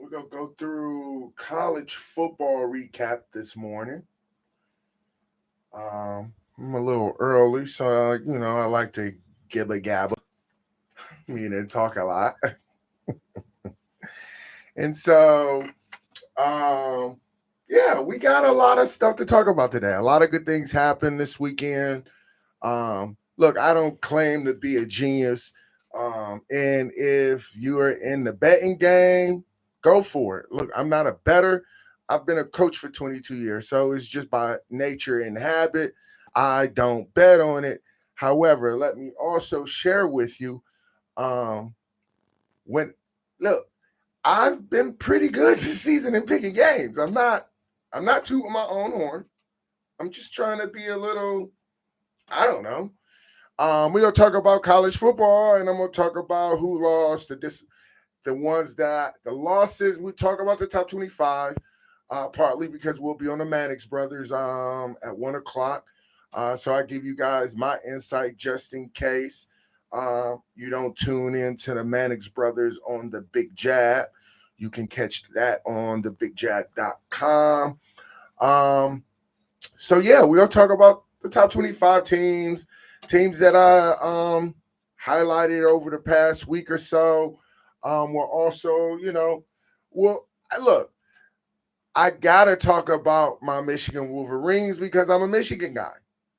We're gonna go through college football recap this morning. I'm a little early, so I like to gibba gabba, meaning talk a lot. And so, um, yeah, we got a lot of stuff to talk about today. A lot of good things happened this weekend. Look, I don't claim to be a genius. And if you are in the betting game, go for it. Look, I'm not a bettor. I've been a coach for 22 years, so it's just by nature and habit. I don't bet on it. However, let me also share with you um, when look, I've been pretty good this season in picking games. I'm not tooting my own horn. I'm just trying to be a little, I don't know. We're gonna talk about college football, and I'm gonna talk about who lost, the losses. We talk about the top 25, partly because we'll be on the Mannix brothers at 1 o'clock. So I give you guys my insight just in case you don't tune in to the Mannix brothers on the Big Jab. You can catch that on thebigjab.com. Um, so yeah, we'll talk about the top 25 teams that I highlighted over the past week or so. We're also, well, look, I gotta talk about my Michigan Wolverines because I'm a Michigan guy.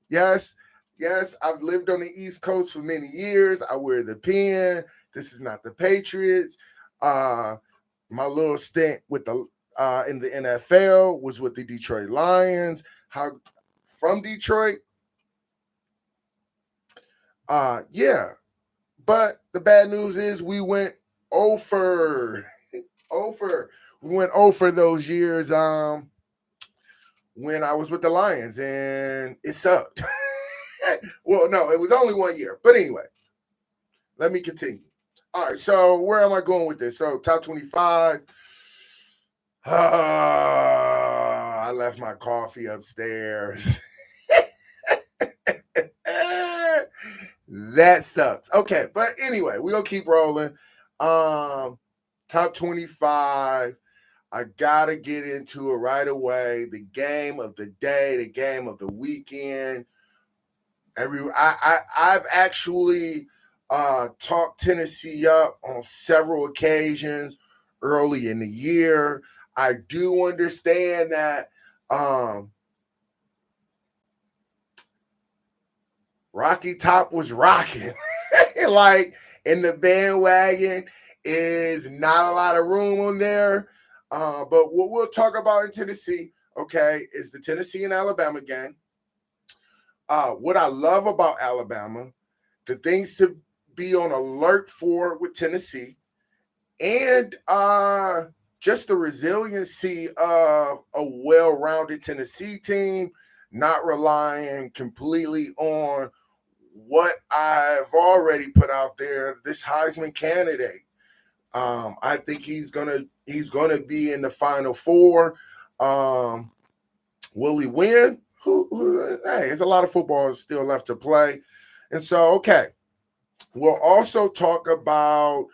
Yes, yes, I've lived on the East Coast for many years. I wear the pin. This is not the Patriots. Uh, my little stint with the in the NFL was with the Detroit Lions. How from Detroit? Yeah. But the bad news is we went over. Over. We went over those years when I was with the Lions and it sucked. Well, no, it was only 1 year. But anyway, let me continue. All right, so where am I going with this? So top 25. I left my coffee upstairs. That sucks. Okay, but anyway, we're gonna keep rolling. Top 25. I gotta get into it right away. The game of the day, the game of the weekend. I've actually talked Tennessee up on several occasions early in the year. I do understand that Rocky Top was rocking. Like in the bandwagon is not a lot of room on there. But what we'll talk about in Tennessee, okay, is the Tennessee and Alabama game. What I love about Alabama, the things to be on alert for with Tennessee, and just the resiliency of a well-rounded Tennessee team, not relying completely on what I've already put out there. This Heisman candidate, I think he's gonna be in the Final Four. Will he win? Hey, there's a lot of football still left to play, and so okay, we'll also talk about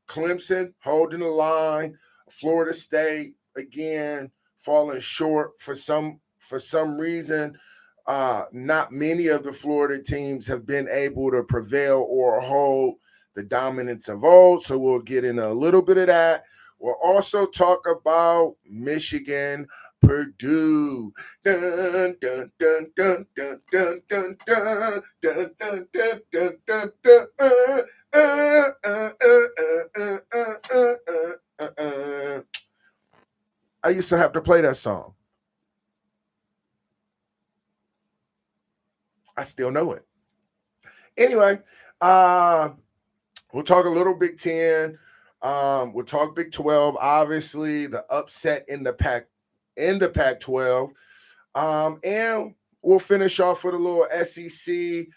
Clemson holding the line, Florida State again falling short for some reason. Not many of the Florida teams have been able to prevail or hold the dominance of old, so we'll get into a little bit of that. We'll also talk about Michigan, Purdue. Dun, dun, dun, dun, dun, dun, dun, dun, dun, dun, dun, dun, dun, dun, I used to have to play that song. I still know it. Anyway, we'll talk a little Big Ten. We'll talk Big 12. Obviously, the upset in the Pac-12, and we'll finish off with a little SEC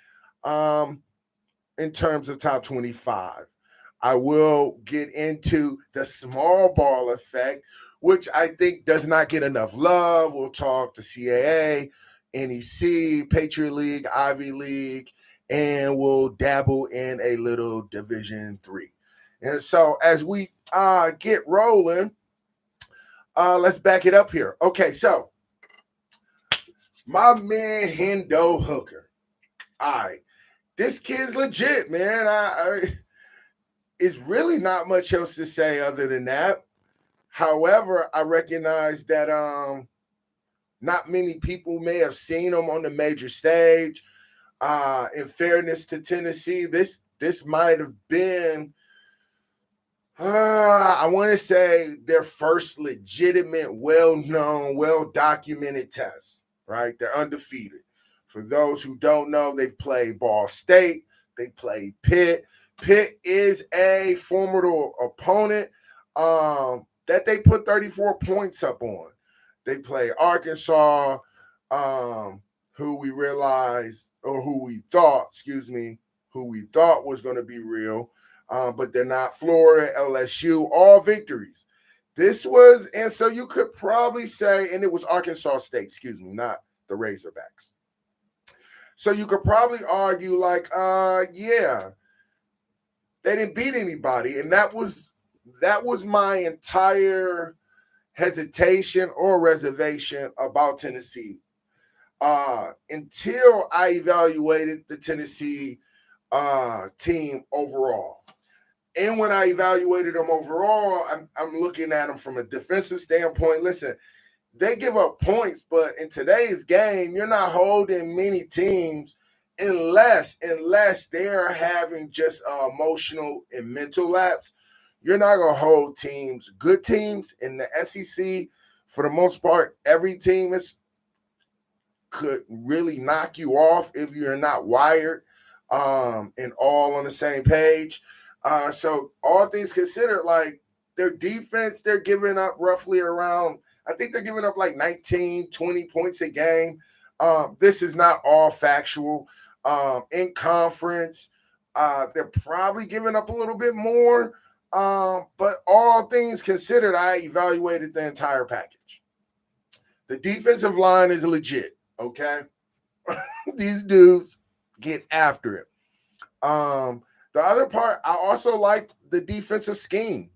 in terms of top 25. I will get into the small ball effect, which I think does not get enough love. We'll talk the CAA, NEC, Patriot League, Ivy League, and we'll dabble in a little Division 3. And so as we get rolling, let's back it up here. Okay, so my man Hendo Hooker. All right, this kid's legit, man. It's really not much else to say other than that. However, I recognize that not many people may have seen him on the major stage. In fairness to Tennessee, this might have been, I want to say, their first legitimate, well-known, well-documented test, right? They're undefeated. For those who don't know, they've played Ball State. They played Pitt. Pitt is a formidable opponent that they put 34 points up on. They play Arkansas, who we thought was going to be real, but they're not. Florida, LSU, all victories. And so you could probably say, and it was Arkansas State, not the Razorbacks. So you could probably argue like, yeah, they didn't beat anybody. And that was my entire hesitation or reservation about Tennessee until I evaluated the Tennessee team overall. And when I evaluated them overall, I'm looking at them from a defensive standpoint. Listen, they give up points, but in today's game, you're not holding many teams unless they're having just emotional and mental lapse. You're not going to hold teams, good teams in the SEC. For the most part, every team could really knock you off if you're not wired and all on the same page. So all things considered, like their defense, they're giving up roughly around, I think they're giving up like 19, 20 points a game. This is not all factual. In conference, they're probably giving up a little bit more. But all things considered, I evaluated the entire package. The defensive line is legit, okay? These dudes get after it. The other part, I also like the defensive scheme.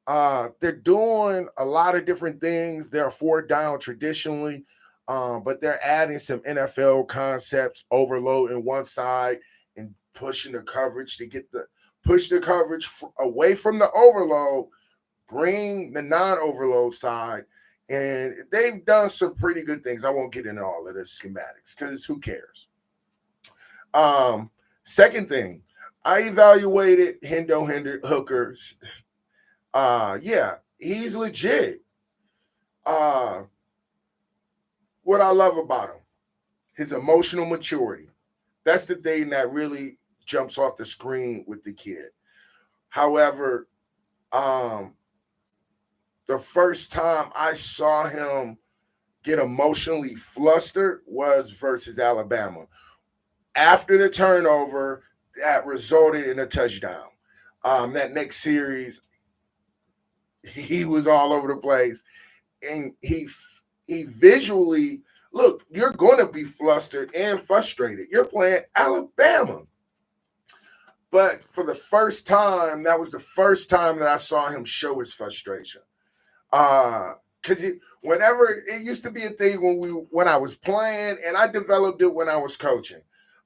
They're doing a lot of different things. They're 4th down traditionally, but they're adding some NFL concepts, overloading one side and pushing the coverage to push the coverage away from the overload, bring the non-overload side. And they've done some pretty good things. I won't get into all of the schematics because who cares? Second thing, I evaluated Hendo Hooker's. Yeah, he's legit. What I love about him, his emotional maturity. That's the thing that really jumps off the screen with the kid. However, the first time I saw him get emotionally flustered was versus Alabama. After the turnover that resulted in a touchdown. That next series, he was all over the place. And he visually, look, you're going to be flustered and frustrated. You're playing Alabama. But for the first time, that was the first time that I saw him show his frustration. Because whenever it used to be a thing when I was playing, and I developed it when I was coaching,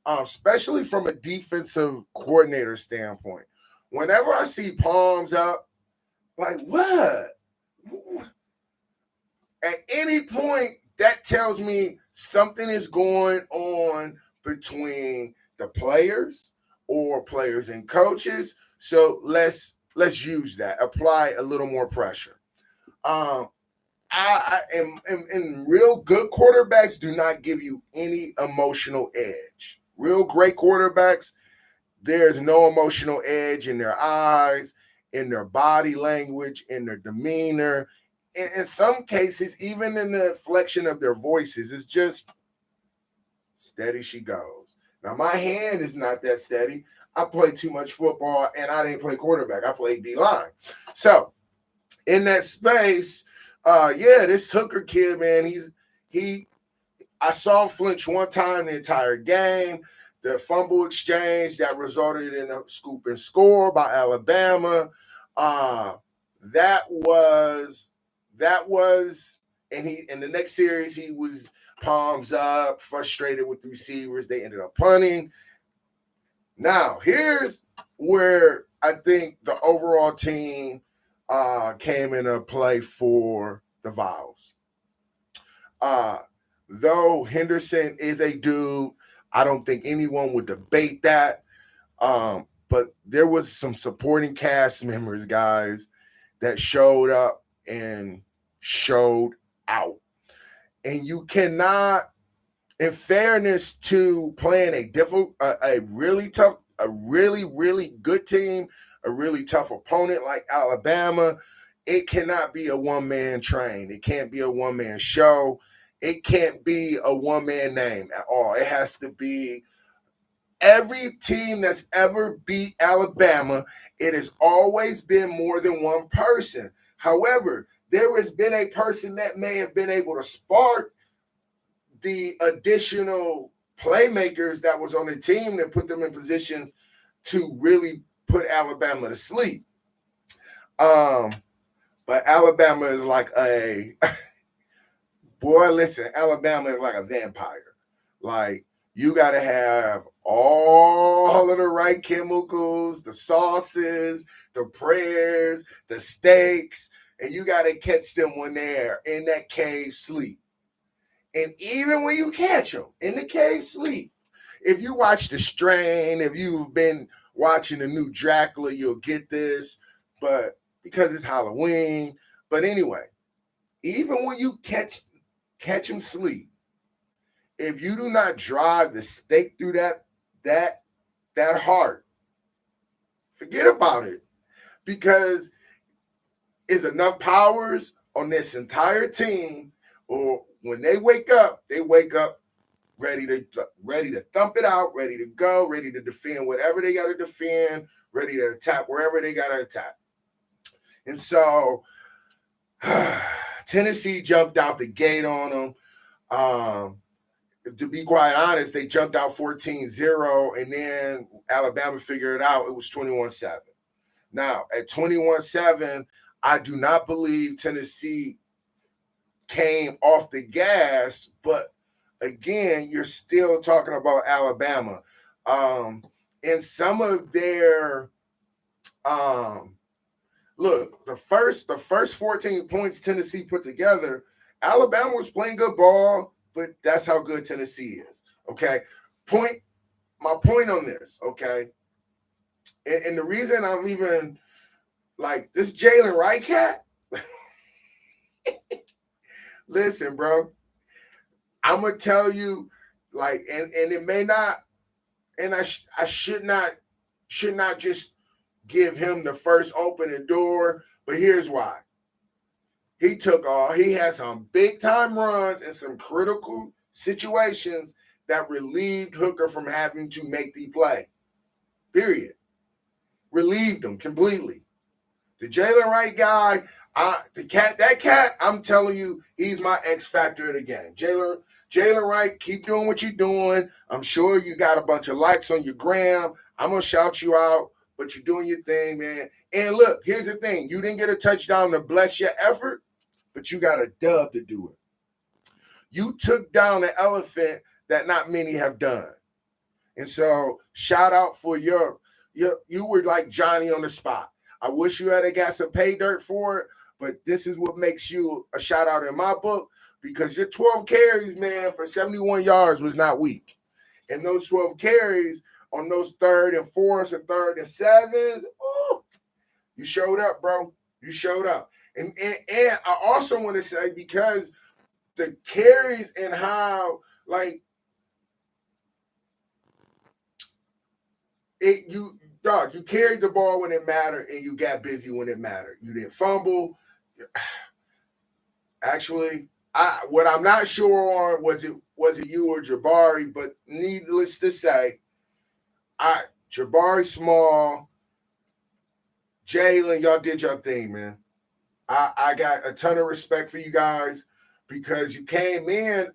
especially from a defensive coordinator standpoint. Whenever I see palms up, like what? At any point, that tells me something is going on between the players or players and coaches. So let's use that. Apply a little more pressure. And real good quarterbacks do not give you any emotional edge. Real great quarterbacks, there's no emotional edge in their eyes, in their body language, in their demeanor. In some cases, even in the inflection of their voices, it's just steady she goes. Now, my hand is not that steady. I played too much football, and I didn't play quarterback. I played D-line. So, in that space, this Hooker kid, man, I saw him flinch one time the entire game. the fumble exchange that resulted in a scoop and score by Alabama. That was, and he in the next series he was palms up, frustrated with the receivers. They ended up punting. Now here's where I think the overall team came into play for the Vols. Though Henderson is a dude, I don't think anyone would debate that. But there was some supporting cast members, guys, that showed up and showed out. And you cannot, in fairness to playing a really tough, a really, really good team, a really tough opponent like Alabama, it cannot be a one-man train. It can't be a one-man show. It can't be a one-man name at all. It has to be every team that's ever beat Alabama. It has always been more than one person. However, there has been a person that may have been able to spark the additional playmakers that was on the team that put them in positions to really put Alabama to sleep. But Alabama is like a boy, listen, Alabama is like a vampire. Like, you got to have all of the right chemicals, the sauces, the prayers, the steaks, and you got to catch them when they're in that cave sleep. And even when you catch them in the cave sleep, if you watch The Strain, if you've been watching the new Dracula, you'll get this, but because it's Halloween. But anyway, even when you catch them sleep, if you do not drive the stake through that heart, forget about it. Because it's enough powers on this entire team, or when they wake up ready to thump it out, ready to go, ready to defend whatever they got to defend, ready to attack wherever they got to attack. And so Tennessee jumped out the gate on them. To be quite honest, they jumped out 14-0, and then Alabama figured it out. It was 21-7. Now, at 21-7, I do not believe Tennessee came off the gas, but again, you're still talking about Alabama. And some of their look, the first 14 points Tennessee put together, Alabama was playing good ball, but that's how good Tennessee is. Okay. My point on this, okay. And the reason I'm even like this Jalen Wright cat. Listen, bro. I'm gonna tell you, like, and it may not, and I should not just give him the first opening door, but here's why. He had some big time runs and some critical situations that relieved Hooker from having to make the play. Period. Relieved him completely. The Jalen Wright guy, that cat, I'm telling you, he's my X factor of the game. Jalen Wright, keep doing what you're doing. I'm sure you got a bunch of likes on your gram. I'm going to shout you out, but you're doing your thing, man. And look, here's the thing. You didn't get a touchdown to bless your effort, but you got a dub to do it. You took down an elephant that not many have done. And so shout out for you were like Johnny on the spot. I wish you had got some pay dirt for it, but this is what makes you a shout out in my book, because your 12 carries, man, for 71 yards was not weak. And those 12 carries on those 3rd and 4s and 3rd and 7s, you showed up, bro. You showed up. And I also want to say, because the carries and how, like, you carried the ball when it mattered, and you got busy when it mattered. You didn't fumble. Actually, what I'm not sure on was it you or Jabari, but needless to say, Jabari Small, Jalen, y'all did your thing, man. I got a ton of respect for you guys, because you came in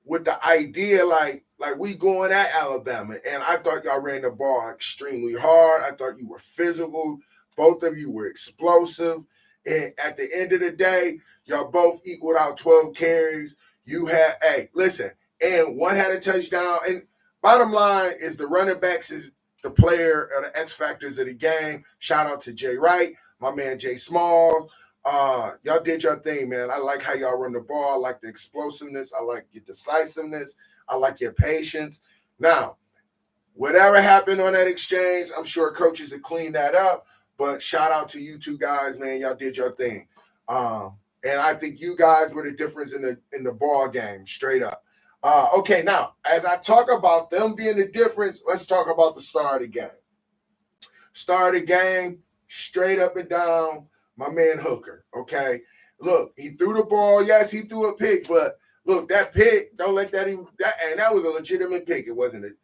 with the idea, like, Like, we going at Alabama, and I thought y'all ran the ball extremely hard. I thought you were physical. Both of you were explosive. And at the end of the day, y'all both equaled out 12 carries. You had, hey, listen, and one had a touchdown. And bottom line is the running backs is the player or the X factors of the game. Shout out to Jay Wright, my man Jay Smalls. Y'all did your thing, man. I like how y'all run the ball. I like the explosiveness. I like your decisiveness. I like your patience. Now, whatever happened on that exchange, I'm sure coaches have cleaned that up. But shout out to you two guys, man. Y'all did your thing. And I think you guys were the difference in the ball game, straight up. Okay, now, as I talk about them being the difference, let's talk about the star of the game. Star of the game, straight up and down, my man Hooker, okay? Look, he threw the ball. Yes, he threw a pick, but look, that pick, don't let that even, and that was a legitimate pick, it wasn't it?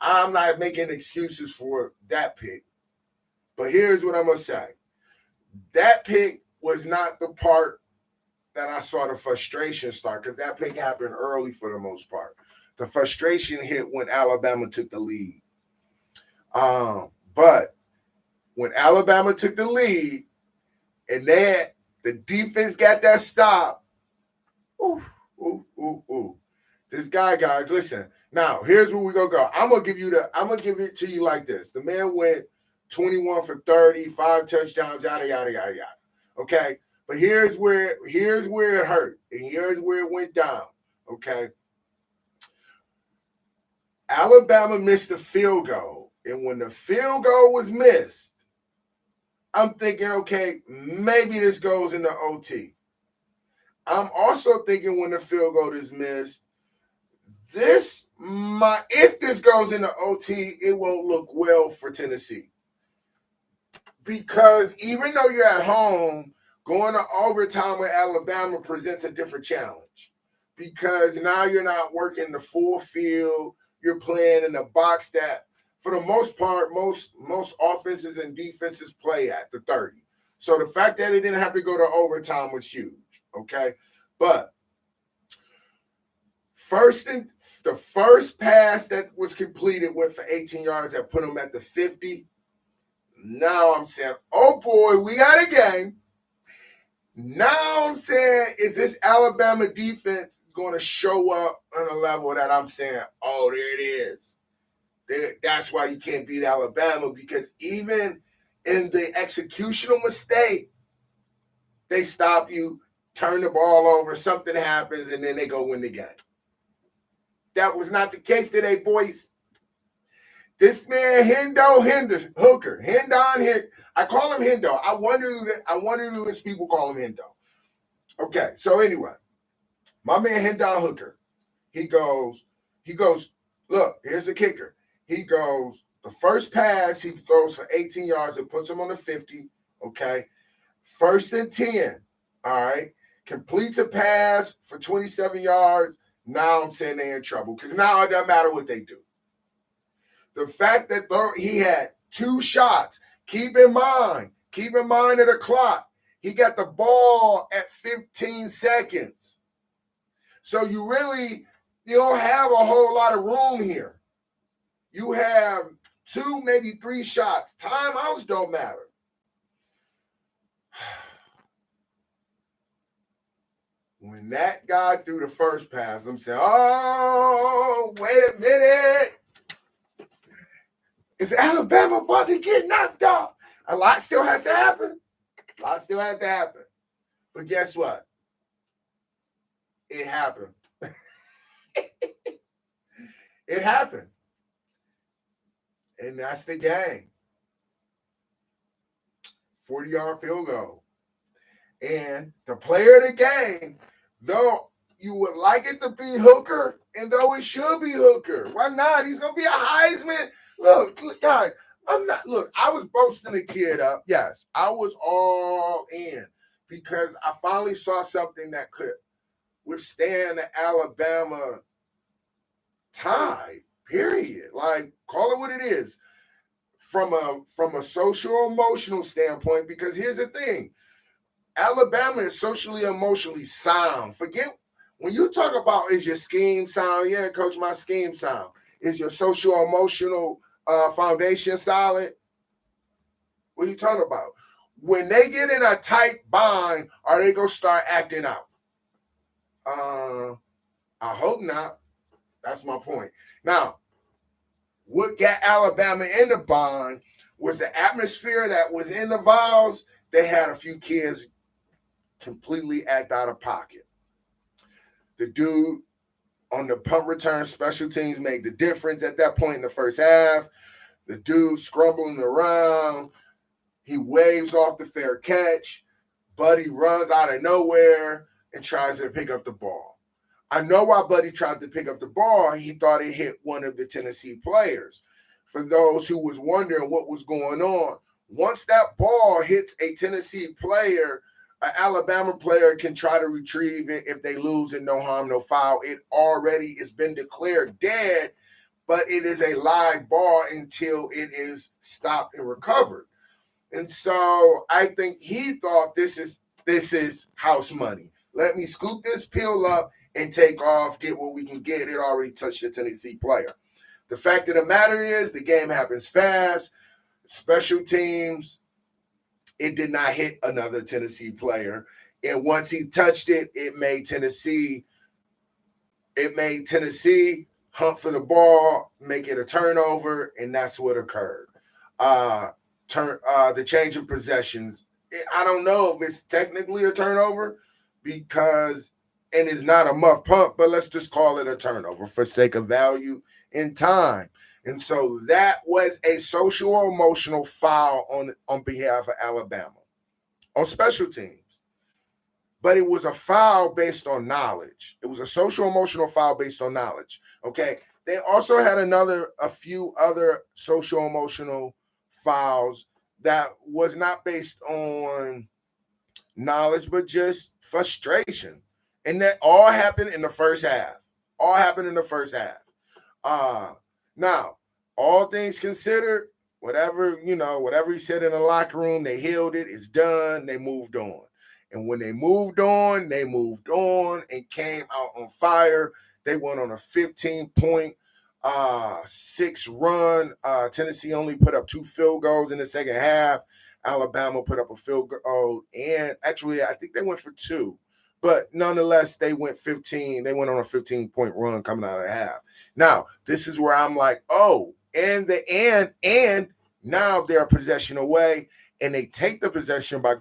I'm not making excuses for that pick, but here's what I'm going to say. That pick was not the part that I saw the frustration start, because that pick happened early for the most part. The frustration hit when Alabama took the lead. But when Alabama took the lead and then the defense got that stop, this guy, guys, listen. Now, here's where we're going to go. I'm going to give it to you like this. The man went 21 for 30, 5 touchdowns, yada, yada, yada, yada. Okay? But here's where it hurt, and here's where it went down, okay? Alabama missed the field goal, and when the field goal was missed, I'm thinking, okay, maybe this goes into OT. I'm also thinking when the field goal is missed, if this goes into OT, it won't look well for Tennessee. Because even though you're at home, going to overtime with Alabama presents a different challenge, because now you're not working the full field. You're playing in a box that, for the most part, most offenses and defenses play at the 30. So the fact that it didn't have to go to overtime was huge, okay? But the first pass that was completed went for 18 yards. That put them at the 50. Now I'm saying, oh boy, we got a game. Now I'm saying, is this Alabama defense going to show up on a level that I'm saying, oh, there it is. That's why you can't beat Alabama, because even in the executional mistake, they stop you, turn the ball over, something happens, and then they go win the game. That was not the case today, boys. This man, Hooker, I call him Hendo. I wonder who his people call him Hendo. Okay, so anyway, my man Hendon Hooker, he goes, look, here's the kicker. He goes, the first pass, he throws for 18 yards and puts him on the 50, okay? 1st and 10, all right? Completes a pass for 27 yards. Now I'm saying they're in trouble, because now it doesn't matter what they do. The fact that he had 2 shots, keep in mind of the clock, he got the ball at 15 seconds. So you don't have a whole lot of room here. You have 2, maybe 3 shots. Timeouts don't matter. When that guy threw the first pass, I'm saying, oh, wait a minute. Is Alabama about to get knocked out? A lot still has to happen. But guess what? It happened. It happened. And that's the game. 40-yard field goal. And the player of the game, though you would like it to be Hooker, and though it should be Hooker, why not? He's going to be a Heisman. Look, guys, I was boasting the kid up. Yes, I was all in, because I finally saw something that could withstand the Alabama tide, period. Like, call it what it is. From a social emotional standpoint, because here's the thing. Alabama is socially emotionally sound. Forget When you talk about is your scheme sound, yeah, coach, my scheme sound. Is your social emotional foundation solid? What are you talking about? When they get in a tight bind, are they gonna start acting out? I hope not. That's my point. Now, what got Alabama in the bind was the atmosphere that was in the Vols. They had a few kids completely act out of pocket. The dude on the punt return special teams made the difference at that point in the first half. The dude scrambling around. He waves off the fair catch. Buddy runs out of nowhere and tries to pick up the ball. I know why Buddy tried to pick up the ball. He thought it hit one of the Tennessee players. For those who was wondering what was going on, once that ball hits a Tennessee player, an Alabama player can try to retrieve it if they lose and no harm, no foul. It already has been declared dead, but it is a live ball until it is stopped and recovered. And so I think he thought this is house money. Let me scoop this pill up and take off, get what we can get. It already touched the Tennessee player. The fact of the matter is the game happens fast. Special teams, it did not hit another Tennessee player. And once he touched it, it made Tennessee hunt for the ball, make it a turnover, and that's what occurred. The change of possessions. I don't know if it's technically a turnover because, and it's not a muff punt, but let's just call it a turnover for sake of value and time. And so that was a social emotional foul on behalf of Alabama on special teams. But it was a foul based on knowledge. It was a social emotional foul based on knowledge. Okay. They also had a few other social emotional fouls that was not based on knowledge, but just frustration. And that all happened in the first half. Now, all things considered, whatever he said in the locker room, they healed it. It's done. They moved on. And when they moved on and came out on fire. They went on a 15-point 6-run. Tennessee only put up 2 field goals in the second half. Alabama put up a field goal, and actually, I think they went for 2. But nonetheless, they went 15. They went on a 15-point run coming out of the half. Now, this is where I'm like, oh, and now they're a possession away, and they take the possession by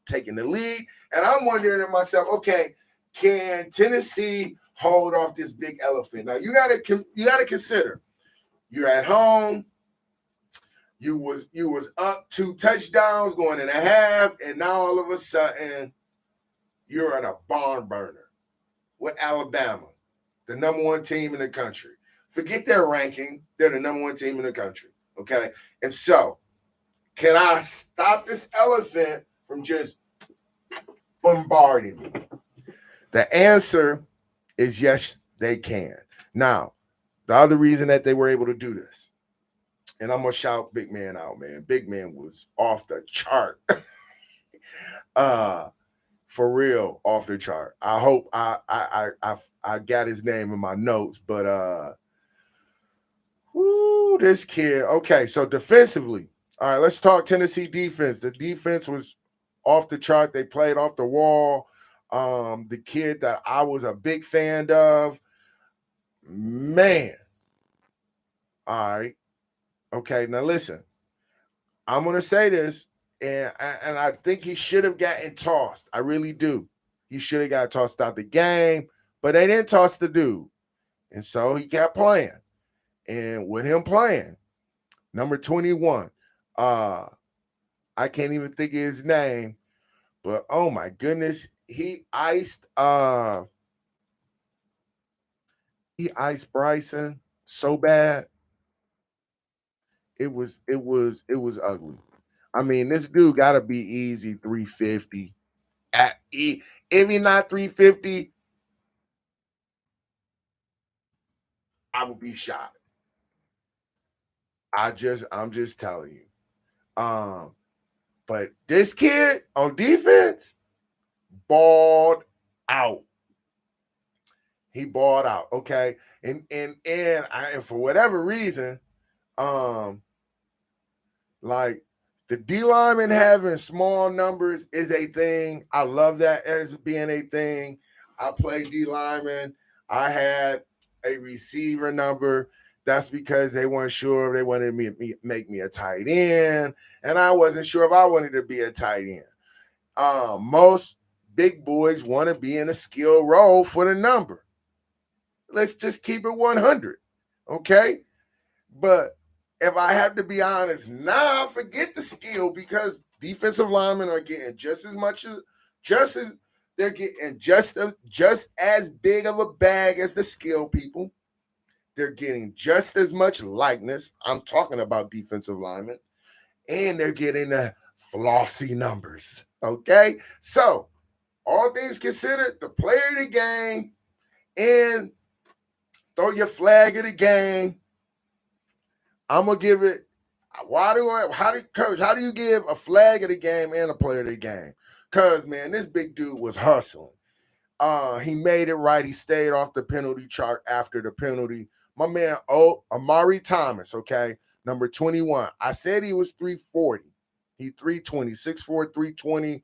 taking the lead. And I'm wondering to myself, okay, can Tennessee hold off this big elephant? Now, you gotta consider, you're at home. You was up 2 touchdowns going in a half, and now all of a sudden you're at a barn burner with Alabama, the number 1 team in the country. Forget their ranking. They're the number 1 team in the country, okay? And so, can I stop this elephant from just bombarding me? The answer is yes, they can. Now, the other reason that they were able to do this, and I'm going to shout Big Man out, man. Big Man was off the chart. For real, off the chart. I hope I got his name in my notes, but this kid. Okay, so defensively, all right, let's talk Tennessee defense. The defense was off the chart. They played off the wall. The kid that I was a big fan of, man. All right. Okay, now listen. I'm gonna say this, and I think he should have gotten tossed. I really do. He should have got tossed out the game, but they didn't toss the dude, and so he kept playing. And with him playing, number 21, I can't even think of his name, but oh my goodness, he iced Bryson so bad. It was ugly. I mean, this dude got to be easy 350. If he not 350, I would be shocked. I'm just telling you. But this kid on defense balled out. He balled out, okay? And for whatever reason, like the D lineman having small numbers is a thing. I love that as being a thing. I played D lineman. I had a receiver number. That's because they weren't sure if they wanted me to make me a tight end, and I wasn't sure if I wanted to be a tight end. Most big boys want to be in a skill role for the number. Let's just keep it 100, okay? But if I have to be honest, forget the skill, because defensive linemen are getting they're getting just as big of a bag as the skill people. They're getting just as much likeness. I'm talking about defensive linemen, and they're getting the flossy numbers. Okay, so all things considered, the player of the game and throw your flag of the game. I'm gonna give it. Coach, how do you give a flag of the game and a player of the game? Cause man, this big dude was hustling. He made it right. He stayed off the penalty chart after the penalty. My man, Amari Thomas, okay, number 21. I said he was 340. He 320, 6'4", 320.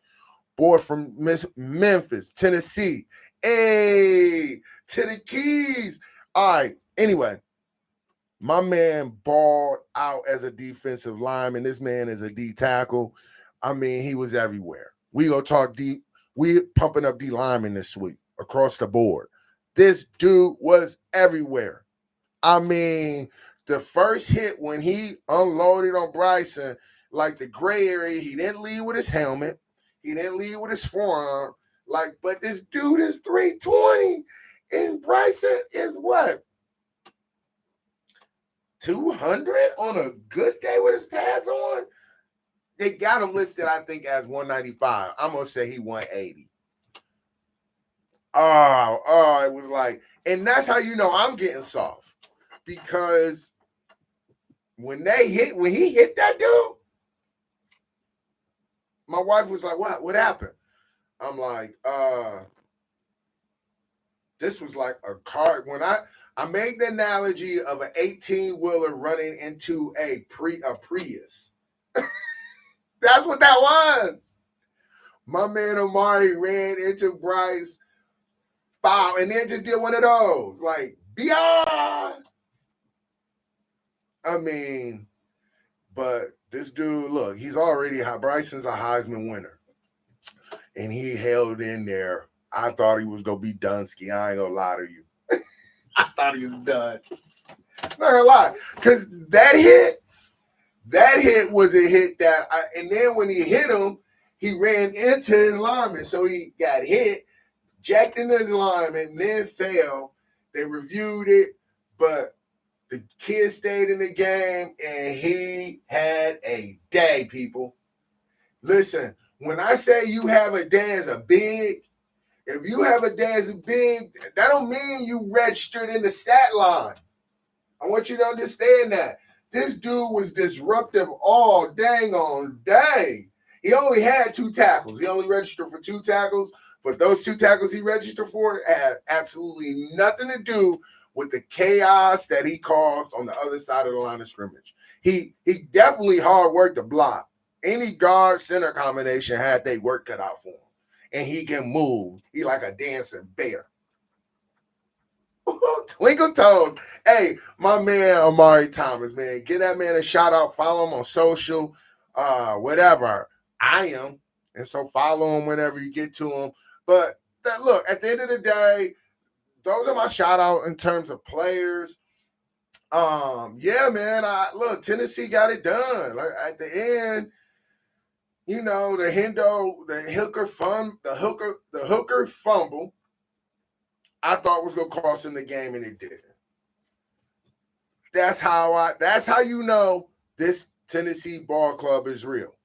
Boy from Memphis, Tennessee. Hey, to the keys. All right. Anyway, my man balled out as a defensive lineman. This man is a D tackle. I mean, he was everywhere. We gonna talk deep. We pumping up D lineman this week across the board. This dude was everywhere. I mean, the first hit when he unloaded on Bryson, like the gray area, he didn't lead with his helmet. He didn't lead with his forearm. Like, but this dude is 320, and Bryson is what? 200 on a good day with his pads on? They got him listed, I think, as 195. I'm going to say he 180. Oh, it was like, and that's how you know I'm getting soft. Because when he hit that dude, my wife was like, what happened? I'm like, this was like a car. When I made the analogy of an 18-wheeler running into a Prius. That's what that was. My man Amari ran into Bryce, bow, and then just did one of those. Like, beyond. I mean, but this dude, look, Bryson's a Heisman winner. And he held in there. I thought he was going to be Dunsky. I ain't going to lie to you. I thought he was done. Not going to lie. Because that hit was a hit and then when he hit him, he ran into his lineman. So he got hit, jacked into his lineman, then fell. They reviewed it, but the kid stayed in the game, and he had a day, people. Listen, when I say you have a day as a big, if you have a day as a big, that don't mean you registered in the stat line. I want you to understand that. This dude was disruptive all dang on day. He only had 2 tackles. He only registered for 2 tackles, but those 2 tackles he registered for had absolutely nothing to do with the chaos that he caused on the other side of the line of scrimmage. He definitely hard worked to block. Any guard center combination had they work cut out for him. And he can move. He like a dancing bear. Twinkle toes. Hey, my man Amari Thomas, man. Give that man a shout out. Follow him on social, whatever. I am. And so follow him whenever you get to him. But look, at the end of the day, those are my shout out in terms of players. Yeah, man. Look, Tennessee got it done. Like at the end, you know, the hooker fumble, I thought was gonna cost him the game, and it didn't. That's how you know this Tennessee ball club is real.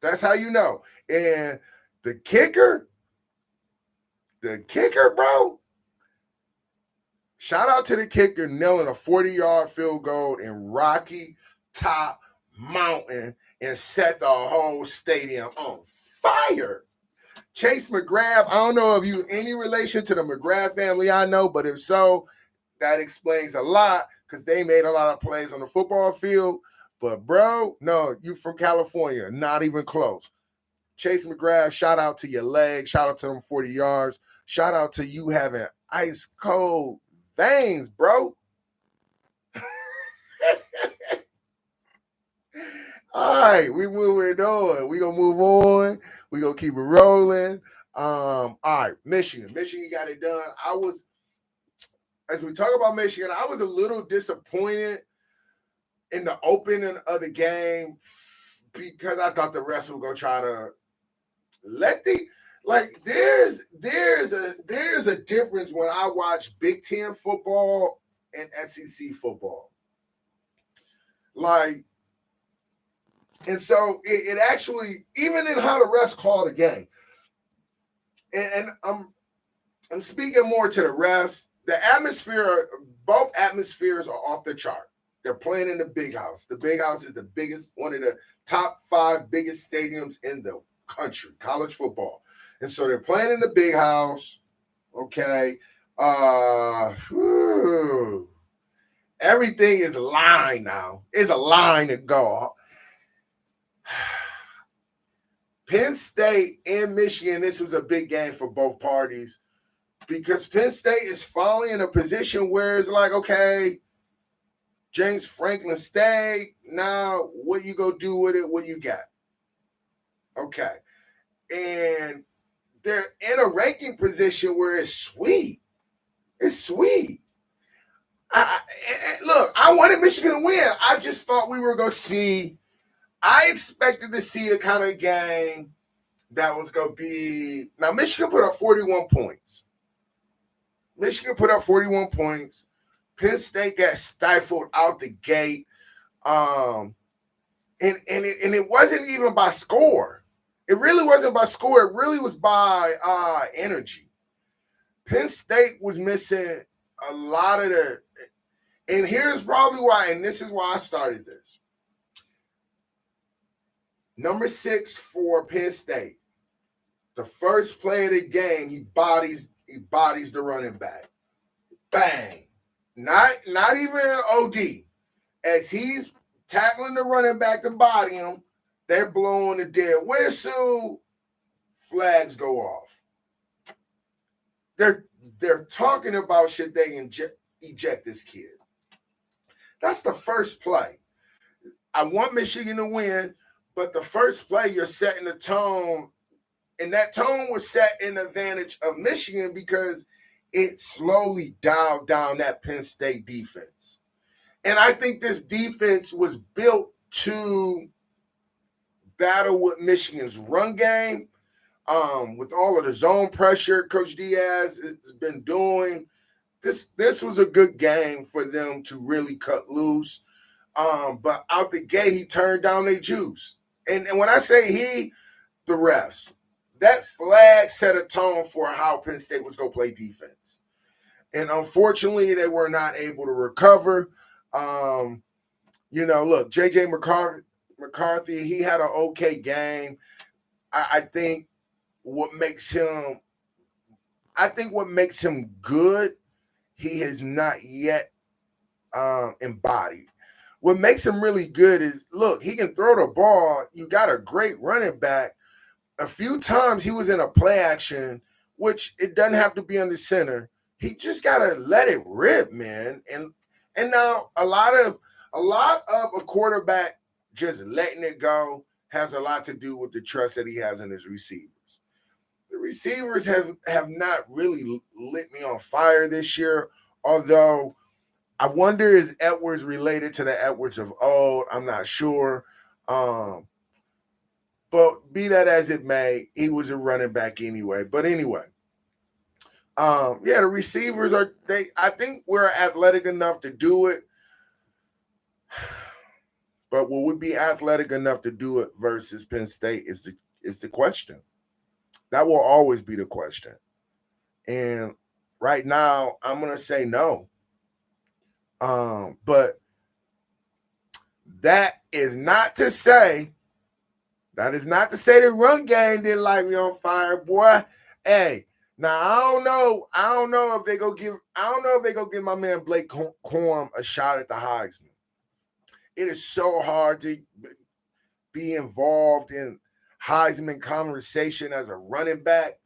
That's how you know. And the kicker, bro. Shout out to the kicker nailing a 40-yard field goal in Rocky Top Mountain and set the whole stadium on fire. Chase McGrath, I don't know if you any relation to the McGrath family, I know, but if so, that explains a lot because they made a lot of plays on the football field. But bro, no, you from California, not even close. Chase McGrath, shout out to your legs, shout out to them 40 yards, shout out to you having ice cold veins, bro. All right, we moving on. We gonna move on. We gonna keep it rolling. All right, Michigan. Michigan got it done. As we talk about Michigan, I was a little disappointed in the opening of the game because I thought the rest were gonna try to let the like. There's a difference when I watch Big Ten football and SEC football. Like, and so it actually, even in how the refs call the game, and I'm speaking more to the refs. The atmosphere, both atmospheres are off the chart. They're playing in the Big House. The Big House is the biggest, one of the top 5 biggest stadiums in the country, college football. And so they're playing in the Big House. Okay. Everything is line now. It's a line to go. Penn State and Michigan, this was a big game for both parties because Penn State is finally in a position where it's like, okay, James Franklin stayed. Now, what you go do with it? What you got? Okay. And they're in a ranking position where it's sweet. It's sweet. Look, I wanted Michigan to win. I just thought we were going to see. I expected to see the kind of game that was going to be. Now, Michigan put up 41 points. Penn State got stifled out the gate. And it wasn't even by score. It really wasn't by score. It really was by energy. Penn State was missing a lot of the. And here's probably why, and this is why I started this. Number 6 for Penn State. The first play of the game, he bodies the running back. Bang. Not even an OD. As he's tackling the running back to body him, they're blowing the dead whistle. Flags go off. They're talking about should they eject this kid. That's the first play. I want Michigan to win, but the first play, you're setting the tone, and that tone was set in advantage of Michigan because it slowly dialed down that Penn State defense. And I think this defense was built to battle with Michigan's run game, with all of the zone pressure Coach Diaz has been doing. This was a good game for them to really cut loose. But out the gate, he turned down their juice. And when I say he, the refs, that flag set a tone for how Penn State was going to play defense. And unfortunately, they were not able to recover. Look, J.J. McCarthy, he had an okay game. I think what makes him good, he has not yet embodied. What makes him really good is, look, he can throw the ball. You got a great running back. A few times he was in a play action, which it doesn't have to be under center. He just got to let it rip, man. And now a lot of a quarterback just letting it go has a lot to do with the trust that he has in his receivers. The receivers have not really lit me on fire this year, although I wonder, is Edwards related to the Edwards of old? I'm not sure. But be that as it may, he was a running back anyway. But anyway, the receivers I think we're athletic enough to do it. But will we be athletic enough to do it versus Penn State is the question. That will always be the question. And right now, I'm going to say no. But that is not to say That is not to say the run game didn't light me on fire, boy. Hey, now I don't know if they go give. I don't know if they go give my man Blake Corum a shot at the Heisman. It is so hard to be involved in Heisman conversation as a running back.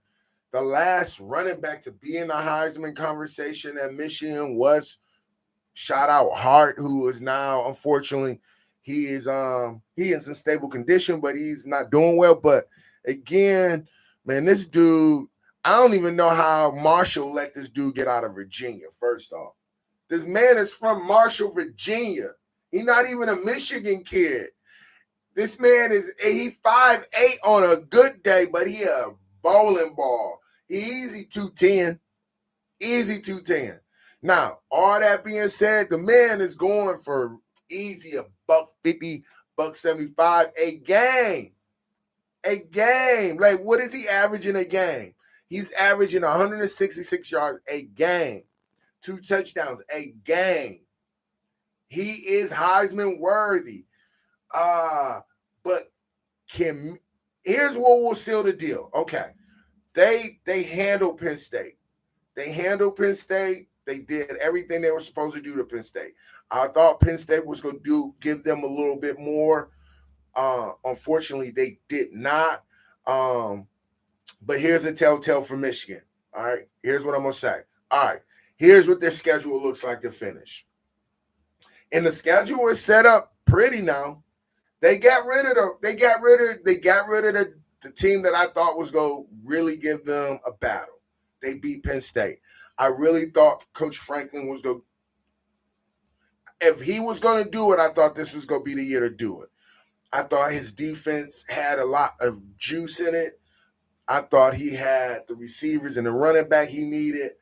The last running back to be in the Heisman conversation at Michigan was shout out Hart, who is now unfortunately he is in stable condition, but he's not doing well. But again, man, this dude, I don't even know how Marshall let this dude get out of Virginia. First off, this man is from Marshall, Virginia. He's not even a Michigan kid. This man he 5'8" on a good day, but he a bowling ball. Easy 210. Easy 210. Now, all that being said, the man is going for easy $150, $175 a game. A game. Like, what is he averaging a game? He's averaging 166 yards a game. 2 touchdowns a game. He is Heisman worthy. But here's what will seal the deal. Okay. They handle Penn State. They handled Penn State. They did everything they were supposed to do to Penn State. I thought Penn State was going to give them a little bit more. Unfortunately, they did not. But here's a telltale for Michigan. All right. Here's what I'm going to say. All right. Here's what their schedule looks like to finish. And the schedule is set up pretty now. They got rid of the team that I thought was going to really give them a battle. They beat Penn State. I really thought Coach Franklin was going to, if he was going to do it, I thought this was going to be the year to do it. I thought his defense had a lot of juice in it. I thought he had the receivers and the running back he needed.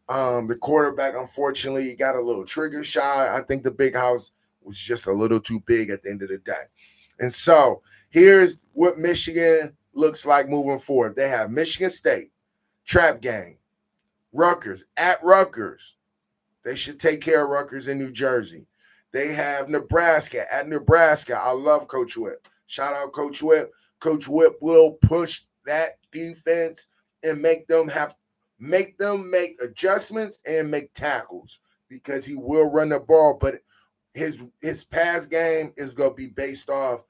The quarterback, unfortunately, got a little trigger shy. I think the big house was just a little too big at the end of the day. And so here's what Michigan looks like moving forward. They have Michigan State, trap game. Rutgers, at Rutgers. They should take care of Rutgers in New Jersey. They have Nebraska, at Nebraska. I love Coach Whip. Shout out Coach Whip. Coach Whip will push that defense and make them make adjustments and make tackles because he will run the ball, but his pass game is going to be based off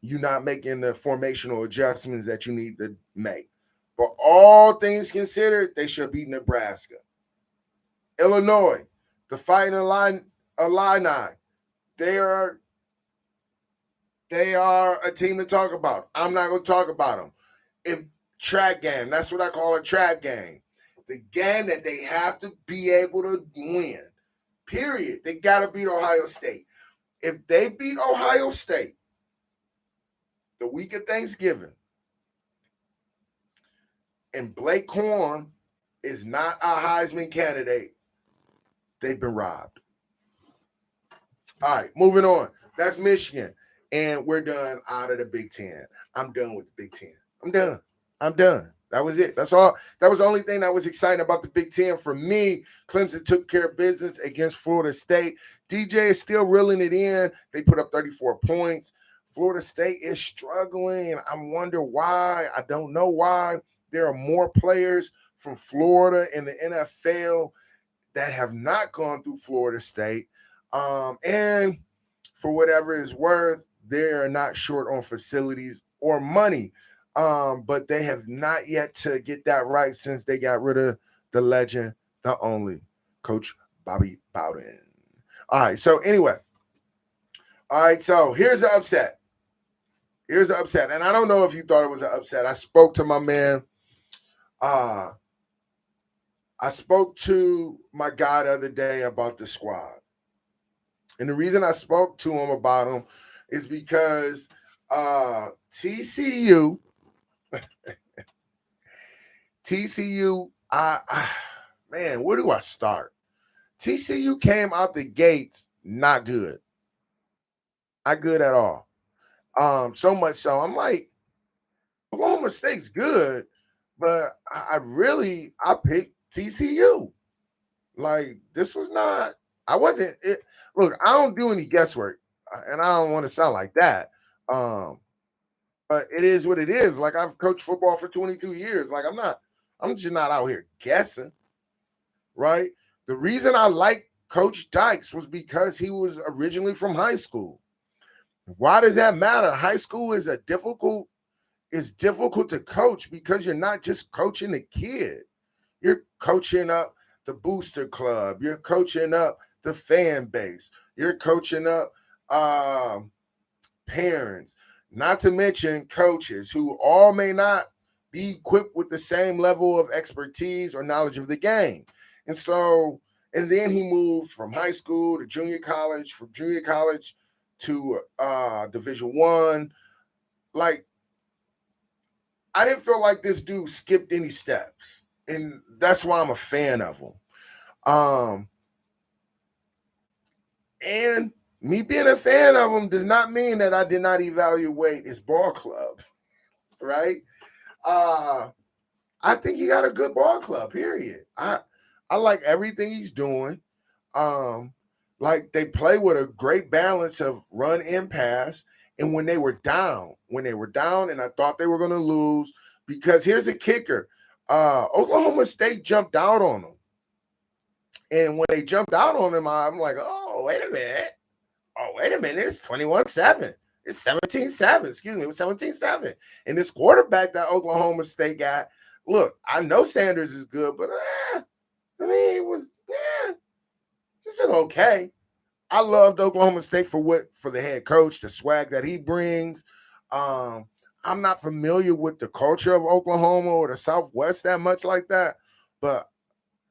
you not making the formational adjustments that you need to make. But all things considered, they should beat Nebraska. Illinois, the Fighting Illini, they are a team to talk about. I'm not going to talk about them. If track game, that's what I call a track game. The game that they have to be able to win, period. They got to beat Ohio State. If they beat Ohio State the week of Thanksgiving, and Blake Corum is not a Heisman candidate, they've been robbed. All right, moving on. That's Michigan. And we're done out of the Big Ten. I'm done with the Big Ten. I'm done. That was it. That's all. That was the only thing that was exciting about the Big Ten for me. Clemson took care of business against Florida State. DJ is still reeling it in. They put up 34 points. Florida State is struggling. I wonder why. I don't know why. There are more players from Florida in the NFL that have not gone through Florida State. And for whatever it's worth, they're not short on facilities or money. But they have not yet to get that right since they got rid of the legend, the only Coach Bobby Bowden. All right, so anyway. All right, so here's the upset. And I don't know if you thought it was an upset. I spoke to my man. I spoke to my guy the other day about the squad. And the reason I spoke to him about him is because TCU, man, where do I start? TCU came out the gates not good. Not good at all. So much so, I'm like, Oklahoma State's good, but I picked TCU. Like, this was not, I wasn't, look, I don't do any guesswork, and I don't want to sound like that. But it is what it is. Like I've coached football for 22 years. Like I'm just not out here guessing, right? The reason I like Coach Dykes was because he was originally from high school. Why does that matter? High school is difficult to coach because you're not just coaching the kid. You're coaching up the booster club. You're coaching up the fan base. You're coaching up parents, not to mention coaches who all may not be equipped with the same level of expertise or knowledge of the game. And so, and then he moved from high school to junior college, from junior college to Division One. Like, I didn't feel like this dude skipped any steps, and that's why I'm a fan of him. And me being a fan of him does not mean that I did not evaluate his ball club, right? I think he got a good ball club, period. I like everything he's doing. Like they play with a great balance of run and pass. And when they were down, and I thought they were going to lose, because here's the kicker. Oklahoma State jumped out on them. And when they jumped out on him, I'm like, oh, wait a minute. It's 21-7. It's 17-7. Excuse me. It was 17-7. And this quarterback that Oklahoma State got, look, I know Sanders is good, but I mean, it's okay. I loved Oklahoma State for the head coach, the swag that he brings. I'm not familiar with the culture of Oklahoma or the Southwest that much like that, but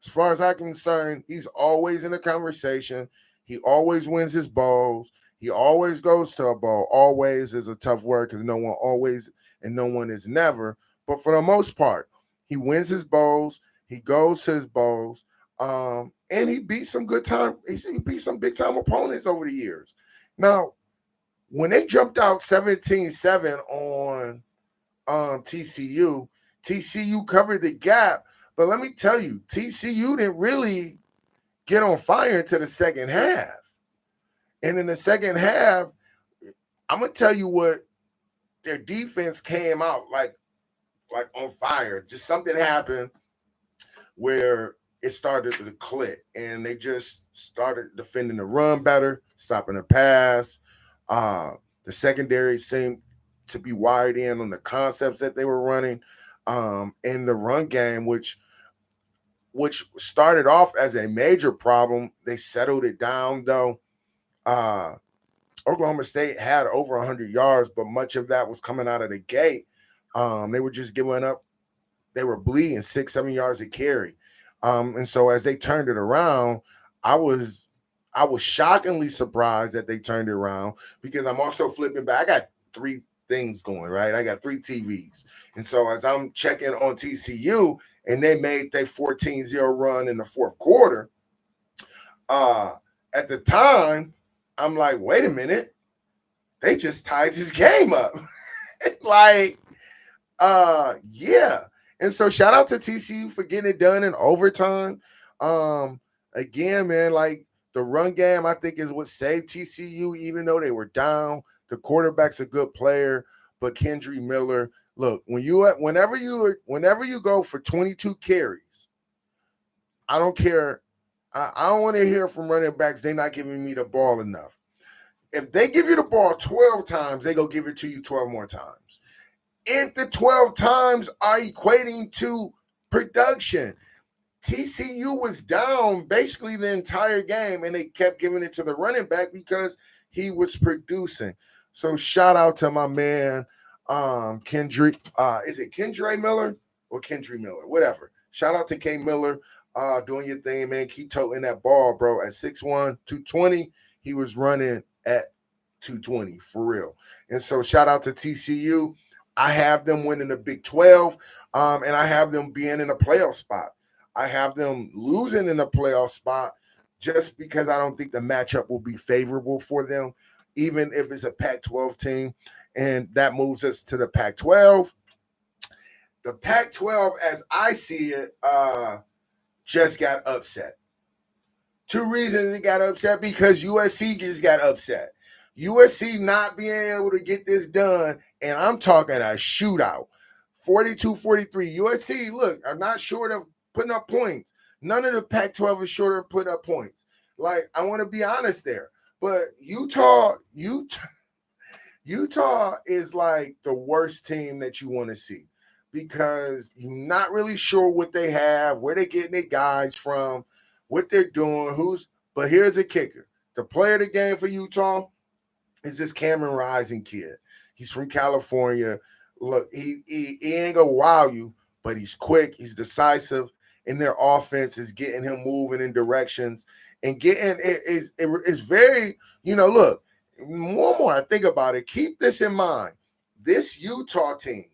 as far as I'm concerned, he's always in a conversation. He always wins his bowls. He always goes to a bowl. Always is a tough word because no one always and no one is never. But for the most part, he wins his bowls. He goes to his bowls. And he beat some good time. He beat some big time opponents over the years. Now, when they jumped out 17-7 on TCU, TCU covered the gap. But let me tell you, TCU didn't really get on fire into the second half. And in the second half, I'm going to tell you what, their defense came out like on fire. Just something happened where it started to click, and they just started defending the run better, stopping the pass. The secondary seemed to be wired in on the concepts that they were running. And the run game, which started off as a major problem, they settled it down, though. Oklahoma State had over 100 yards, but much of that was coming out of the gate. They were just giving up. They were bleeding 6-7 yards a carry. And so as they turned it around, I was shockingly surprised that they turned it around, because I'm also flipping back. I got 3 things going, right? I got 3 TVs. And so as I'm checking on TCU, and they made their 14-0 run in the fourth quarter, at the time, I'm like, wait a minute. They just tied this game up. Like, yeah. And so shout out to TCU for getting it done in overtime. Again, man, like the run game, I think, is what saved TCU, even though they were down. The quarterback's a good player, but Kendry Miller, look, whenever you go for 22 carries, I don't care. I don't want to hear from running backs, they're not giving me the ball enough. If they give you the ball 12 times, they go give it to you 12 more times. If the 12 times are equating to production, TCU was down basically the entire game, and they kept giving it to the running back because he was producing. So shout out to my man, Kendry. Is it Kendry Miller or Kendry Miller? Whatever. Shout out to K Miller, doing your thing, man. Keep toting that ball, bro. At 6'1", 220, he was running at 220 for real. And so shout out to TCU. I have them winning the Big 12, and I have them being in a playoff spot. I have them losing in a playoff spot just because I don't think the matchup will be favorable for them, even if it's a Pac-12 team. And that moves us to the Pac-12. The Pac-12, as I see it, just got upset. 2 reasons it got upset: because USC just got upset. USC not being able to get this done, and I'm talking a shootout. 42-43. USC, look, are not short of putting up points. None of the Pac-12 is short of putting up points. Like, I want to be honest there. But Utah is like the worst team that you want to see because you're not really sure what they have, where they're getting their guys from, what they're doing, but here's the kicker. The player of the game for Utah is this Cameron Rising kid. He's from California. Look, he ain't gonna wow you, but he's quick, he's decisive, and their offense is getting him moving in directions and getting it's very, look, more I think about it, keep this in mind. This Utah team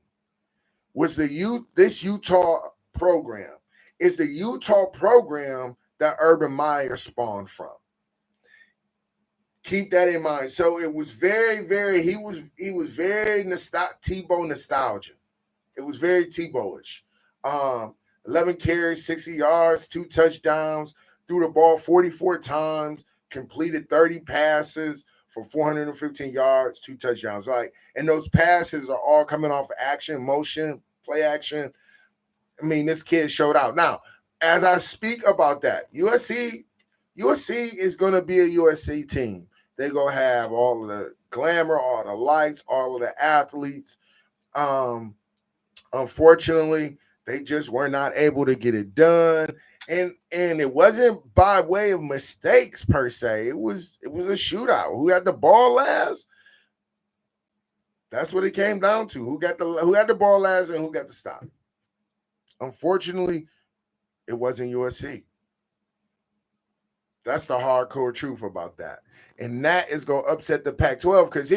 was this Utah program is the Utah program that Urban Meyer spawned from. Keep that in mind. So it was very, very, he was very Tebow nostalgia. It was very Tebow-ish. 11 carries, 60 yards, 2 touchdowns, threw the ball 44 times, completed 30 passes for 415 yards, 2 touchdowns. Like, and those passes are all coming off action, motion, play action. I mean, this kid showed out. Now, as I speak about that, USC is going to be a USC team. They're going to have all of the glamour, all the lights, all of the athletes. Unfortunately, they just were not able to get it done. And it wasn't by way of mistakes per se. It was a shootout. Who had the ball last? That's what it came down to. Who had the ball last and who got the stop? Unfortunately, it wasn't USC. That's the hardcore truth about that. And that is going to upset the Pac-12 because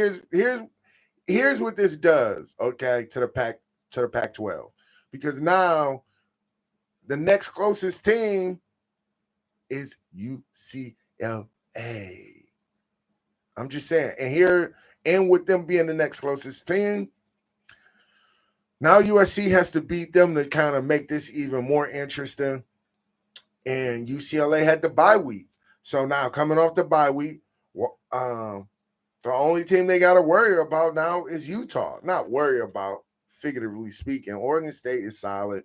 here's what this does, okay, to the Pac-12. Because now the next closest team is UCLA. I'm just saying. And with them being the next closest team, now USC has to beat them to kind of make this even more interesting. And UCLA had the bye week. So now coming off the bye week, the only team they got to worry about now is Utah. Not worry about, figuratively speaking. Oregon State is solid.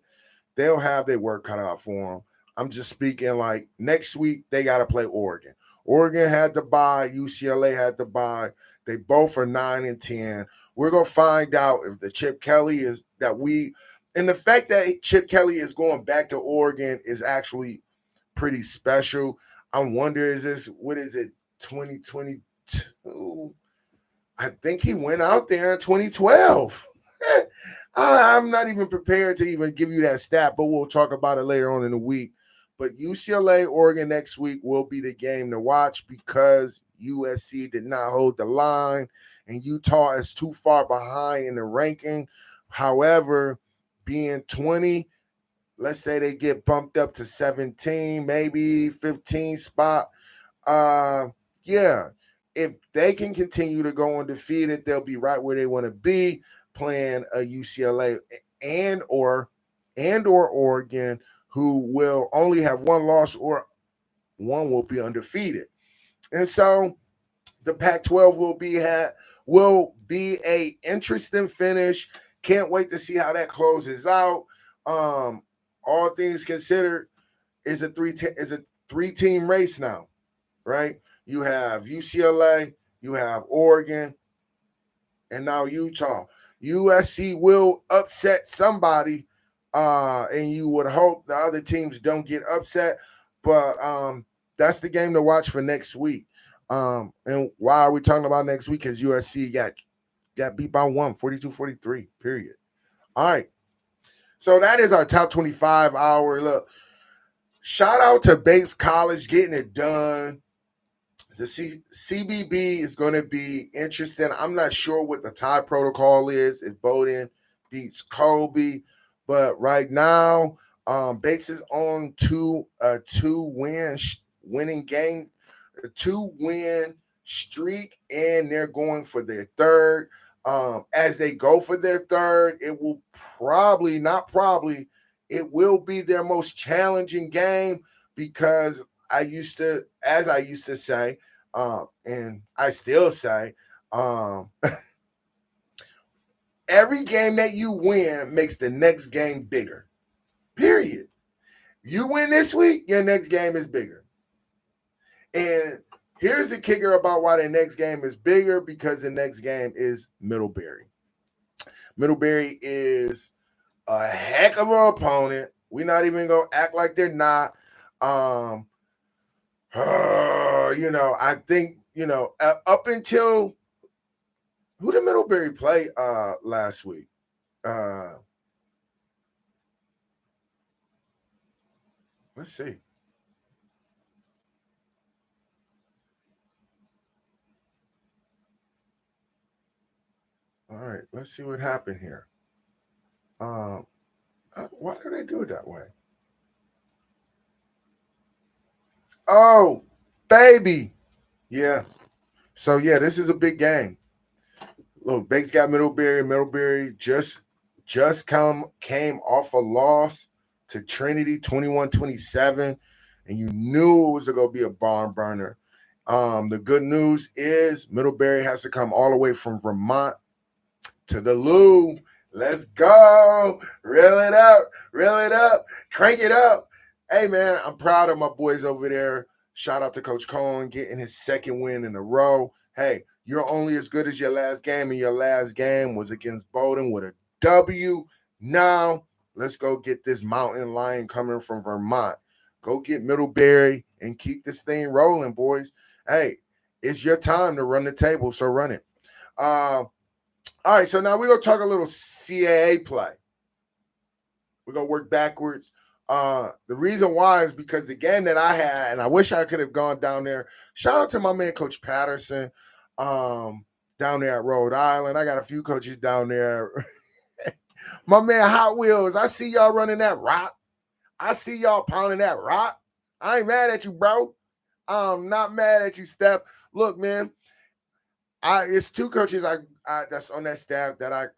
They'll have their work cut out for them. I'm just speaking like next week they got to play Oregon. Oregon had to bye. UCLA had to bye. They both are 9-10. We're going to find out if the Chip Kelly is that and the fact that Chip Kelly is going back to Oregon is actually pretty special. I wonder, what is it, 2022? I think he went out there in 2012. I'm not even prepared to even give you that stat, but we'll talk about it later on in the week. But UCLA, Oregon next week will be the game to watch because USC did not hold the line and Utah is too far behind in the ranking. However, being 20, let's say they get bumped up to 17, maybe 15 spot. If they can continue to go undefeated, they'll be right where they want to be, playing a UCLA and or Oregon, who will only have one loss or one will be undefeated. And so the Pac-12 will be a interesting finish. Can't wait to see how that closes out. All things considered, is a three-team race now, right? You have UCLA, you have Oregon, and now Utah. USC will upset somebody, and you would hope the other teams don't get upset. But that's the game to watch for next week. And why are we talking about next week? Because USC got beat by 42-43, period. All right. So that is our top 25 hour. Look, shout out to Bates College getting it done. The CBB is going to be interesting. I'm not sure what the tie protocol is if Bowdoin beats Kobe, but right now Bates is on a 2-win streak, and they're going for their third. As they go for their third, it will it will be their most challenging game because I used to say, And I still say, every game that you win makes the next game bigger. Period. You win this week, your next game is bigger. And here's the kicker about why the next game is bigger, because the next game is Middlebury. Middlebury is a heck of an opponent. We're not even going to act like they're not. I think, up until who did Middlebury play last week? Let's see. All right, let's see what happened here. Why do they do it that way? Oh, baby. Yeah. So yeah, this is a big game. Look, Bates got Middlebury. Middlebury just came off a loss to Trinity 21-27, and you knew it was going to be a barn burner. The good news is Middlebury has to come all the way from Vermont to the Lou. Let's go. Reel it up, crank it up. Hey, man, I'm proud of my boys over there. Shout out to Coach Cohen getting his second win in a row. Hey, you're only as good as your last game, and your last game was against Bowdoin with a W. Now, let's go get this mountain lion coming from Vermont. Go get Middlebury and keep this thing rolling, boys. Hey, it's your time to run the table, so run it. All right, so now we're going to talk a little CAA play. We're going to work backwards. The reason why is because the game that I had, and I wish I could have gone down there. Shout out to my man, Coach Patterson, down there at Rhode Island. I got a few coaches down there. My man, Hot Wheels, I see y'all running that rock. I see y'all pounding that rock. I ain't mad at you, bro. I'm not mad at you, Steph. Look, man, it's two coaches I that's on that staff that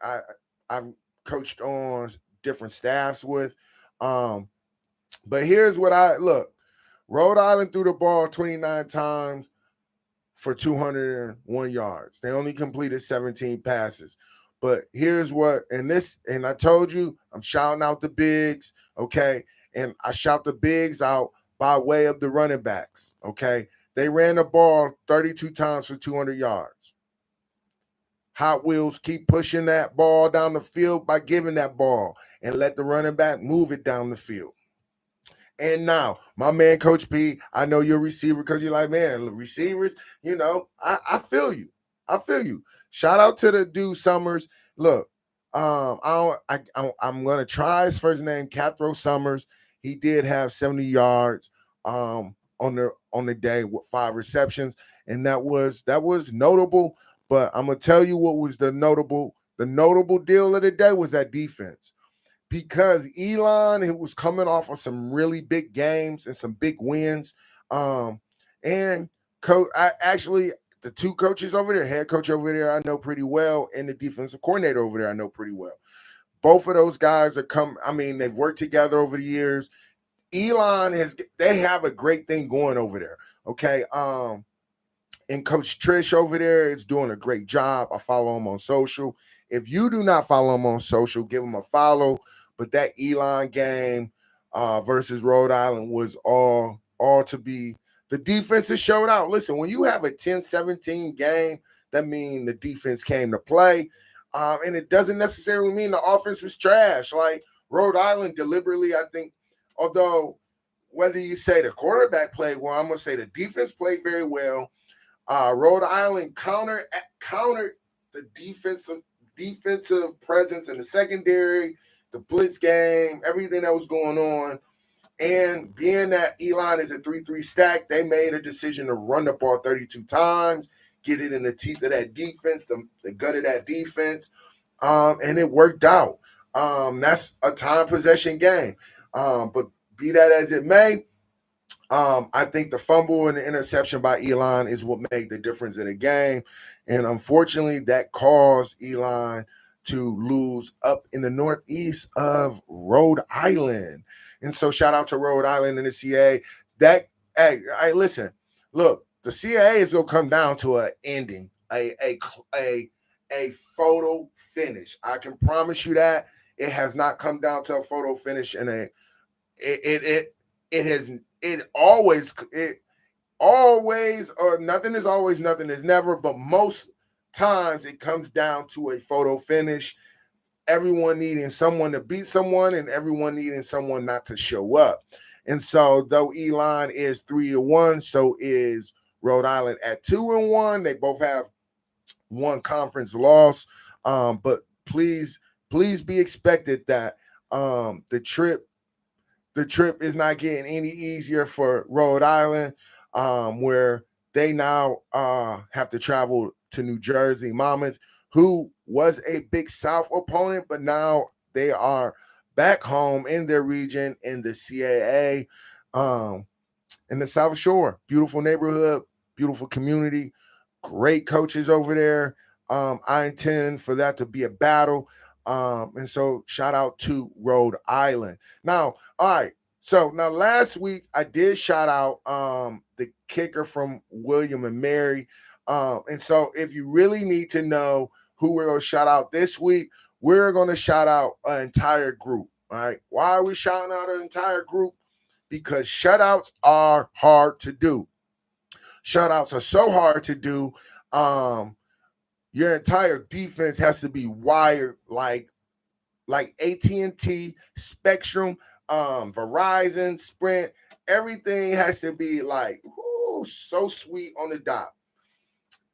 I've coached on different staffs with. But here's what look. Rhode Island threw the ball 29 times for 201 yards. They only completed 17 passes. But here's what, and I told you, I'm shouting out the bigs, okay? And I shout the bigs out by way of the running backs, okay? They ran the ball 32 times for 200 yards. Hot Wheels keep pushing that ball down the field by giving that ball and let the running back move it down the field. And now, my man, Coach P, I know you're a receiver because you're like, man, receivers, I feel you. I feel you. Shout out to the dude Summers. Look, I'm gonna try his first name, Cathro Summers. He did have 70 yards on the day with 5 receptions, and that was notable. But I'm gonna tell you what was the notable deal of the day was that defense. Because Elon, it was coming off of some really big games and some big wins. And the two coaches over there, head coach over there, I know pretty well, and the defensive coordinator over there, I know pretty well. Both of those guys they've worked together over the years. Elon they have a great thing going over there. Okay. And Coach Trish over there is doing a great job. I follow him on social. If you do not follow him on social, give him a follow. But that Elon game versus Rhode Island was all to be. The defense has showed out. Listen, when you have a 10-17 game, that means the defense came to play. And it doesn't necessarily mean the offense was trash. Like Rhode Island deliberately, I think, although whether you say the quarterback played well, I'm going to say the defense played very well. Rhode Island countered the defensive presence in the secondary, the blitz game, everything that was going on. And being that Elon is a 3-3 stack, they made a decision to run the ball 32 times, get it in the teeth of that defense, the gut of that defense, and it worked out. That's a time possession game. But be that as it may, I think the fumble and the interception by Elon is what made the difference in the game. And unfortunately, that caused Elon to lose up in the northeast of Rhode Island. And so shout out to Rhode Island and the CA. Listen, look, the CAA is gonna come down to an ending, a photo finish. I can promise you that it has not come down to a photo finish, and it has it always, or nothing is always, nothing is never, but most times it comes down to a photo finish. Everyone needing someone to beat someone, and everyone needing someone not to show up. And so, though Elon is 3-1, so is Rhode Island at 2-1. They both have one conference loss. But please be expected that the trip is not getting any easier for Rhode Island, where they now have to travel to New Jersey Monmouth, who was a Big South opponent, but now they are back home in their region in the CAA, in the South Shore. Beautiful neighborhood, beautiful community, great coaches over there. I intend for that to be a battle. And so shout out to Rhode Island. Now, all right. So now last week I did shout out the kicker from William and Mary. And so if you really need to know who we're going to shout out this week, we're going to shout out an entire group. All right. Why are we shouting out an entire group? Because shutouts are hard to do. Shutouts are so hard to do. Your entire defense has to be wired like AT&T, Spectrum, Verizon, Sprint. Everything has to be like so sweet on the dot.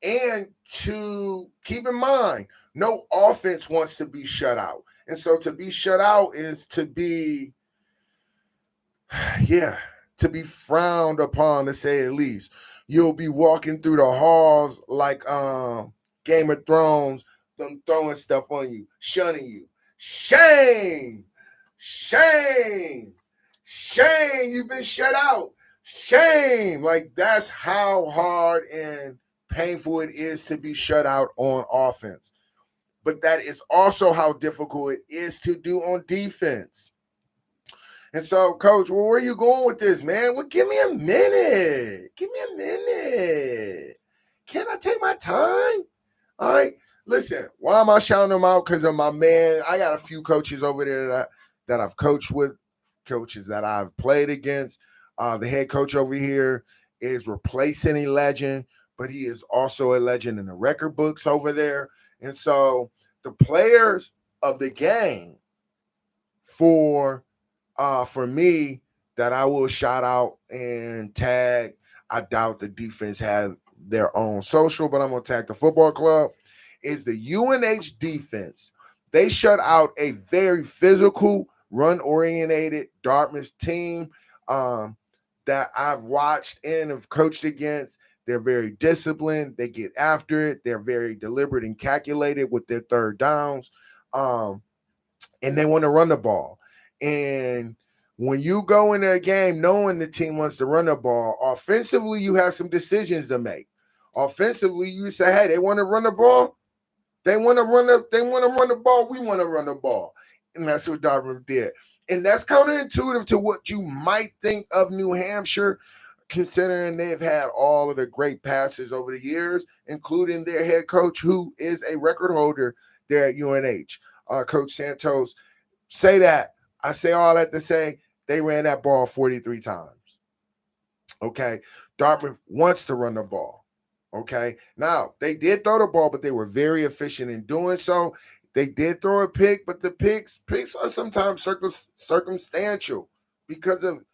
And to keep in mind, no offense wants to be shut out. And so to be shut out is to be, to be frowned upon, to say at least. You'll be walking through the halls like Game of Thrones, them throwing stuff on you, shunning you. Shame, shame, shame, you've been shut out. Shame. Like, that's how hard and painful it is to be shut out on offense. But that is also how difficult it is to do on defense. And so, Coach, well, where are you going with this, man? Well, give me a minute. Give me a minute. Can I take my time? All right. Listen, why am I shouting them out? Because of my man. I got a few coaches over there that I've coached with, coaches that I've played against. The head coach over here is replacing a legend, but he is also a legend in the record books over there. And so the players of the game for me that I will shout out and tag, I doubt the defense has their own social, but I'm going to tag the football club, is the UNH defense. They shut out a very physical, run-oriented Dartmouth team that I've watched and have coached against. They're very disciplined. They get after it. They're very deliberate and calculated with their third downs. And they want to run the ball. And when you go into a game knowing the team wants to run the ball, offensively, you have some decisions to make. Offensively, you say, hey, they want to run the ball. They want to run the ball. We want to run the ball. And that's what Dartmouth did. And that's counterintuitive to what you might think of New Hampshire, considering they've had all of the great passes over the years, including their head coach, who is a record holder there at UNH, Coach Santos. Say that. I say all that to say they ran that ball 43 times. Okay. Dartmouth wants to run the ball. Okay. Now, they did throw the ball, but they were very efficient in doing so. They did throw a pick, but the picks are sometimes circumstantial because of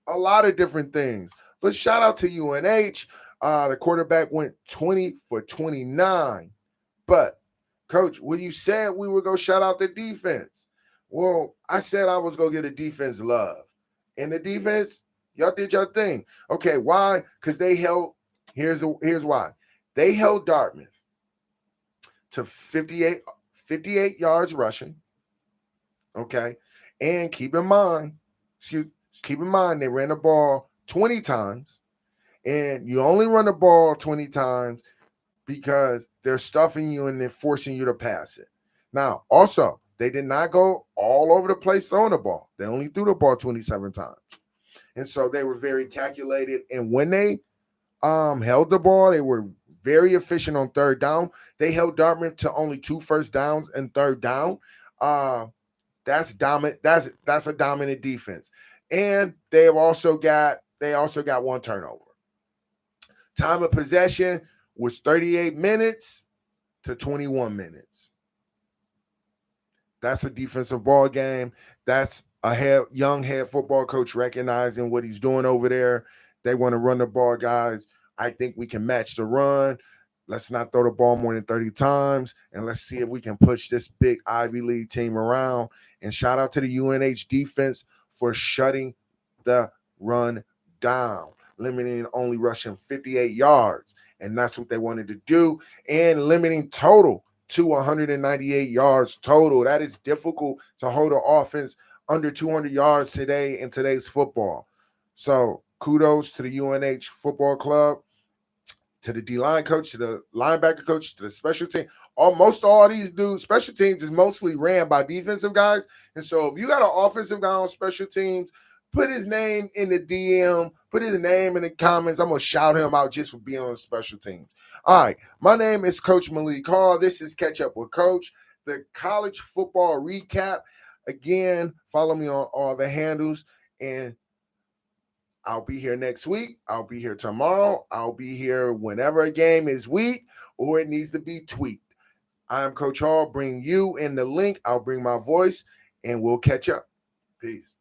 a lot of different things. But shout out to UNH. The quarterback went 20 for 29. But, Coach, when you said we would go shout out the defense, well, I said I was going to get a defense love. And the defense, y'all did your thing. Okay, why? Because they held, here's why. They held Dartmouth to 58 yards rushing. Okay. And keep in mind, they ran the ball 20 times. And you only run the ball 20 times because they're stuffing you and they're forcing you to pass it. Now, also, they did not go all over the place throwing the ball. They only threw the ball 27 times. And so they were very calculated. And when they held the ball. They were very efficient on third down. They held Dartmouth to only 2 first downs and third down. Uh, that's dominant. That's a dominant defense. And they also got 1 turnover. Time of possession was 38 minutes to 21 minutes. That's a defensive ball game. That's a young head football coach recognizing what he's doing over there. They want to run the ball, guys. I think we can match the run. Let's not throw the ball more than 30 times, and let's see if we can push this big Ivy League team around. And shout out to the UNH defense for shutting the run down, limiting only rushing 58 yards. And that's what they wanted to do, and limiting total to 198 yards total. That is difficult to hold an offense under 200 yards today in today's football. So kudos to the UNH football club, to the D-line coach, to the linebacker coach, to the special team. Most all these dudes, special teams is mostly ran by defensive guys. And so if you got an offensive guy on special teams, put his name in the DM, put his name in the comments. I'm going to shout him out just for being on special teams. All right, my name is Coach Malik Hall. This is Catch Up with Coach, the college football recap. Again, follow me on all the handles, and I'll be here next week. I'll be here tomorrow. I'll be here whenever a game is weak or it needs to be tweaked. I'm Coach Hall. Bring you in the link. I'll bring my voice, and we'll catch up. Peace.